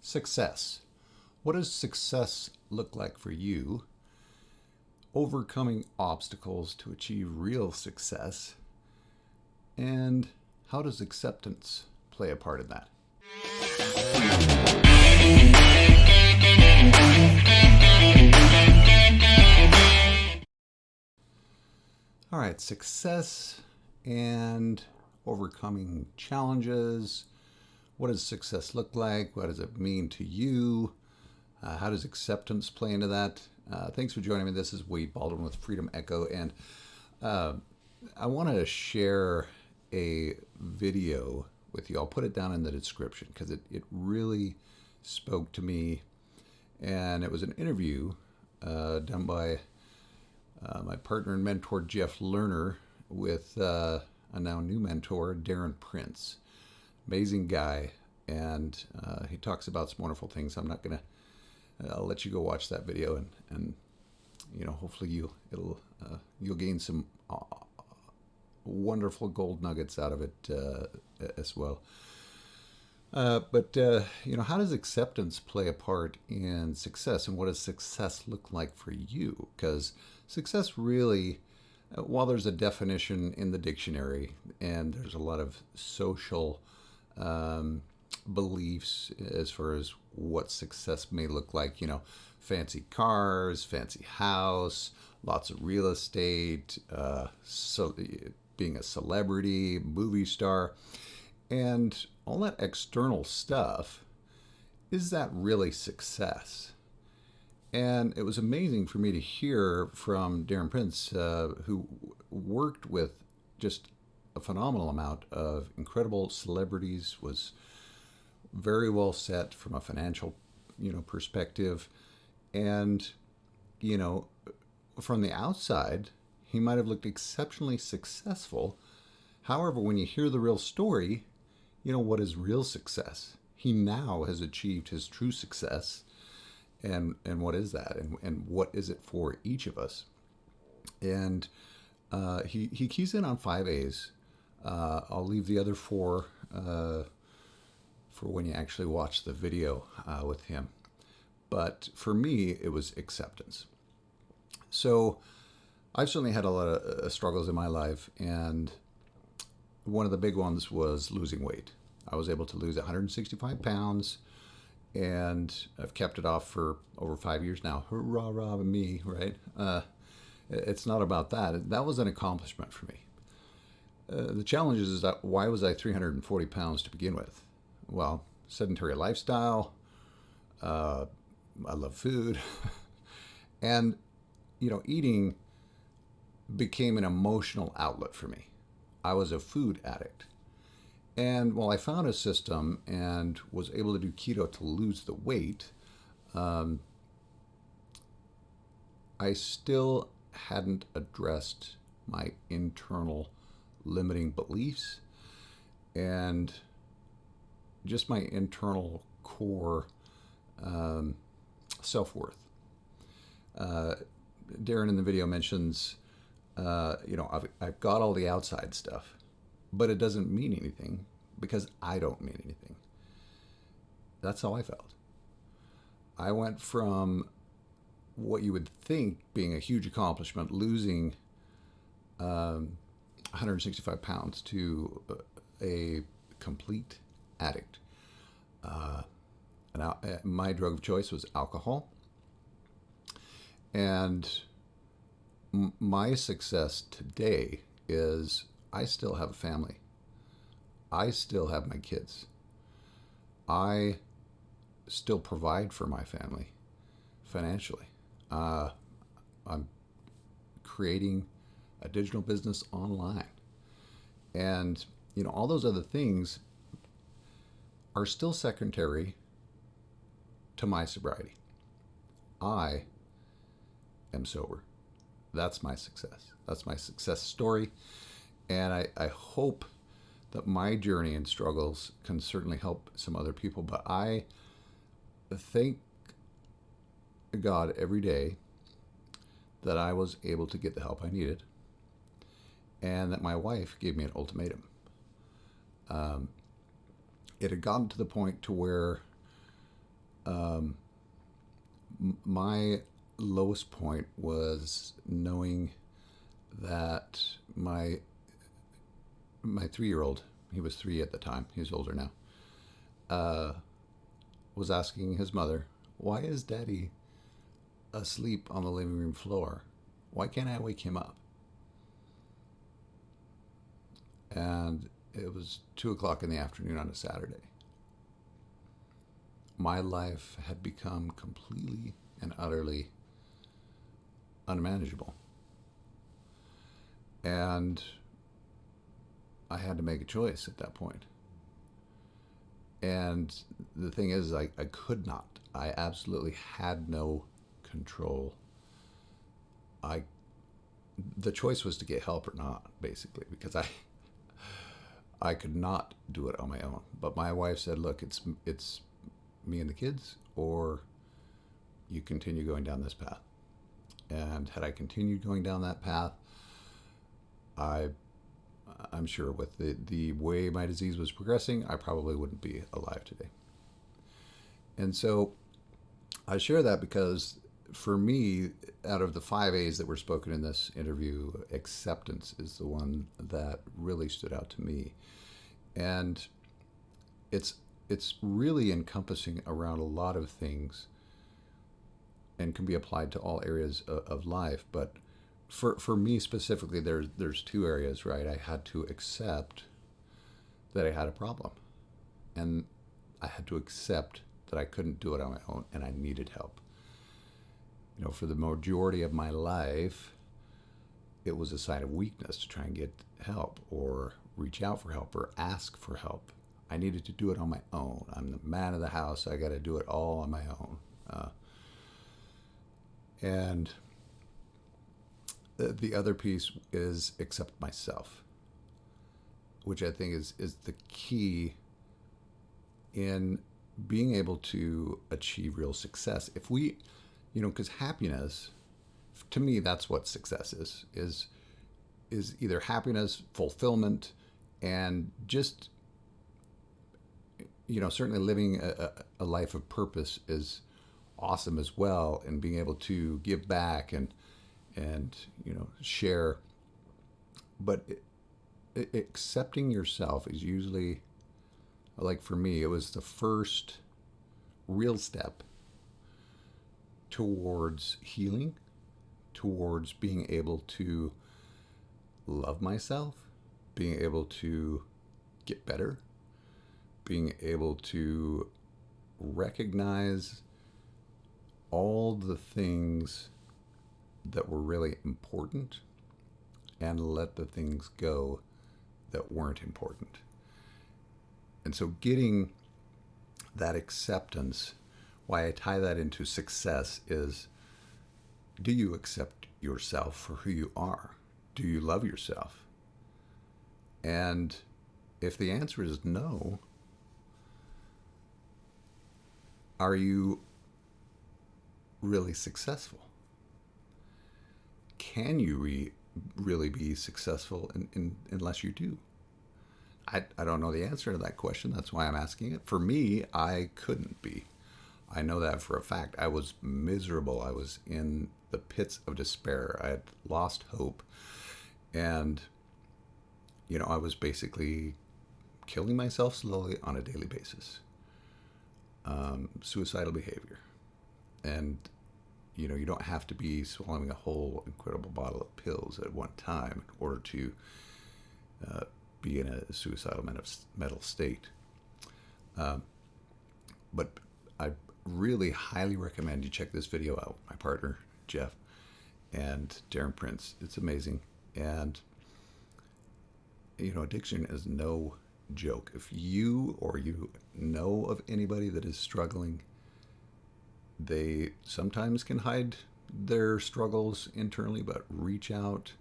Success. What does success look like for you? Overcoming obstacles to achieve real success. And how does acceptance play a part in that? All right, success and overcoming challenges. What does success look like? What does it mean to you? How does acceptance play into that? Thanks for joining me. This is Wade Baldwin with Freedom Echo, and I want to share a video with you. I'll put it down in the description because it really spoke to me, and it was an interview done by my partner and mentor, Jeff Lerner, with a now new mentor, Darren Prince. Amazing guy, and he talks about some wonderful things. I'll let you go watch that video, and hopefully you'll gain some wonderful gold nuggets out of it as well. But how does acceptance play a part in success, and what does success look like for you? Because success really, while there's a definition in the dictionary, and there's a lot of social beliefs as far as what success may look like, fancy cars, fancy house, lots of real estate, so being a celebrity, movie star, and all that external stuff. Is that really success? And it was amazing for me to hear from Darren Prince, who worked with just a phenomenal amount of incredible celebrities, was very well set from a financial, perspective. And, from the outside, he might have looked exceptionally successful. However, when you hear the real story, what is real success? He now has achieved his true success. And what is that? And what is it for each of us? And he keys in on 5 A's. I'll leave the other 4 for when you actually watch the video with him. But for me, it was acceptance. So I've certainly had a lot of struggles in my life, and one of the big ones was losing weight. I was able to lose 165 pounds, and I've kept it off for over 5 years now. Hurrah, me, right? It's not about that. That was an accomplishment for me. The challenge is that why was I 340 pounds to begin with? Well, sedentary lifestyle. I love food. And, eating became an emotional outlet for me. I was a food addict. And while I found a system and was able to do keto to lose the weight, I still hadn't addressed my internal limiting beliefs and just my internal core self-worth. Darren in the video mentions, I've got all the outside stuff, but it doesn't mean anything because I don't mean anything. That's how I felt. I went from what you would think being a huge accomplishment, losing 165 pounds, to a complete addict. My drug of choice was alcohol. And my success today is I still have a family. I still have my kids. I still provide for my family financially. I'm creating a digital business online. And, all those other things are still secondary to my sobriety. I am sober. That's my success. That's my success story. And I hope that my journey and struggles can certainly help some other people. But I thank God every day that I was able to get the help I needed, and that my wife gave me an ultimatum. It had gotten to the point to where My lowest point was knowing that my 3-year-old, he was 3 at the time, he's older now, uh, was asking his mother, "Why is Daddy asleep on the living room floor? Why can't I wake him up?" And it was 2 o'clock in the afternoon on a Saturday. My life had become completely and utterly unmanageable. And I had to make a choice at that point. And the thing is, I could not. I absolutely had no control. I the choice was to get help or not, basically, because I could not do it on my own. But my wife said, "Look, it's me and the kids, or you continue going down this path." And had I continued going down that path, I I'm sure with the way my disease was progressing, I probably wouldn't be alive today. And so I share that because for me, out of the 5 A's that were spoken in this interview, acceptance is the one that really stood out to me. And it's really encompassing around a lot of things and can be applied to all areas of life. But for me specifically, there's 2 areas, right? I had to accept that I had a problem, and I had to accept that I couldn't do it on my own, and I needed help. For the majority of my life, it was a sign of weakness to try and get help or reach out for help or ask for help. I needed to do it on my own. I'm the man of the house. I got to do it all on my own. And the other piece is accept myself, which I think is the key in being able to achieve real success. If we, because happiness, to me, that's what success is either happiness, fulfillment, and just, certainly living a life of purpose is awesome as well, and being able to give back and share. But accepting yourself is usually, like for me, it was the first real step towards healing, towards being able to love myself, being able to get better, being able to recognize all the things that were really important and let the things go that weren't important. And so getting that acceptance, why I tie that into success is, do you accept yourself for who you are? Do you love yourself? And if the answer is no, are you really successful? Can you really be successful unless you do? I don't know the answer to that question. That's why I'm asking it. For me, I couldn't be. I know that for a fact. I was miserable. I was in the pits of despair. I had lost hope. And, I was basically killing myself slowly on a daily basis. Suicidal behavior. And, you don't have to be swallowing a whole incredible bottle of pills at one time in order to be in a suicidal mental state. But I really highly recommend you check this video out. My partner, Jeff, and Darren Prince. It's amazing. And, addiction is no joke. If you or you know of anybody that is struggling, they sometimes can hide their struggles internally, but reach out,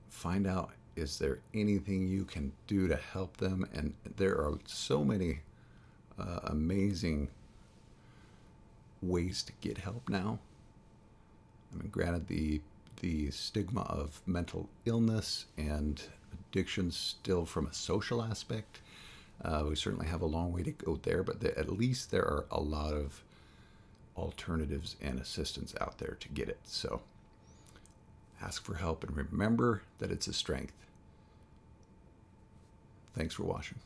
find out, is there anything you can do to help them? And there are so many amazing ways to get help now. I mean, granted, the stigma of mental illness and addiction still from a social aspect, we certainly have a long way to go there, but at least there are a lot of alternatives and assistance out there to get it. So ask for help and remember that it's a strength. Thanks for watching.